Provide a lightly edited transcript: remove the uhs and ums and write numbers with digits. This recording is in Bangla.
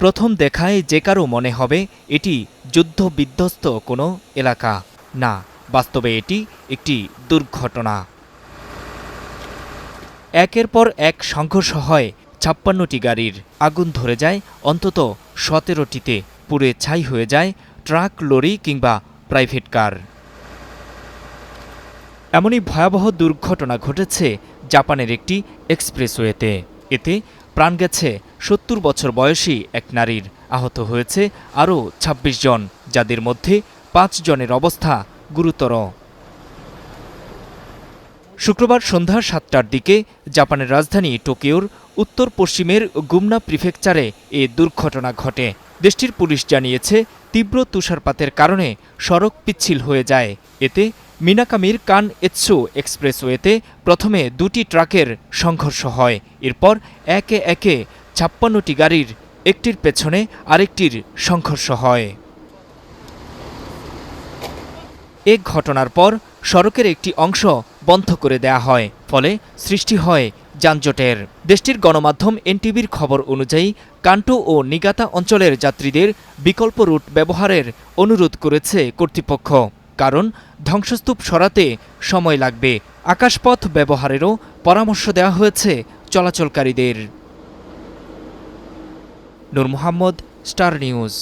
প্রথম দেখায় যে কারো মনে হবে এটি যুদ্ধবিধ্বস্ত কোনো এলাকা। না, বাস্তবে এটি একটি দুর্ঘটনা। একের পর এক সংঘর্ষ হয় ৫৬টি গাড়ির। আগুন ধরে যায় অন্তত ১৭টিতে। পুড়ে ছাই হয়ে যায় ট্রাক, লরি কিংবা প্রাইভেট কার। এমনই ভয়াবহ দুর্ঘটনা ঘটেছে জাপানের একটি এক্সপ্রেসওয়েতে। এতে প্রাণ গেছে ৭০ বছর বয়সী এক নারীর। আহত হয়েছে আরও ২৬ জন, যাদের মধ্যে ৫ জনের অবস্থা গুরুতর। শুক্রবার সন্ধ্যা ৭টার দিকে জাপানের রাজধানী টোকিওর উত্তর পশ্চিমের গুমনা প্রিফেকচারে এ দুর্ঘটনা ঘটে। দেশটির পুলিশ জানিয়েছে, তীব্র তুষারপাতের কারণে সড়ক পিচ্ছিল হয়ে যায়। এতে মিনাকামির কান এৎসু এক্সপ্রেসওয়েতে প্রথমে ২টি ট্রাকের সংঘর্ষ হয়। এরপর একে একে ৫৬টি গাড়ির একটির পেছনে আরেকটির সংঘর্ষ হয়। এ ঘটনার পর সড়কের একটি অংশ বন্ধ করে দেয়া হয়, ফলে সৃষ্টি হয় যানজটের। দেশটির গণমাধ্যম এনটিভির খবর অনুযায়ী কান্টো ও নিগাতা অঞ্চলের যাত্রীদের বিকল্প রুট ব্যবহারের অনুরোধ করেছে কর্তৃপক্ষ, কারণ ধ্বংসস্তূপ সরাতে সময় লাগবে। আকাশপথ ব্যবহারেরও পরামর্শ দেওয়া হয়েছে চলাচলকারীদের। নূর মোহাম্মদ, স্টার নিউজ।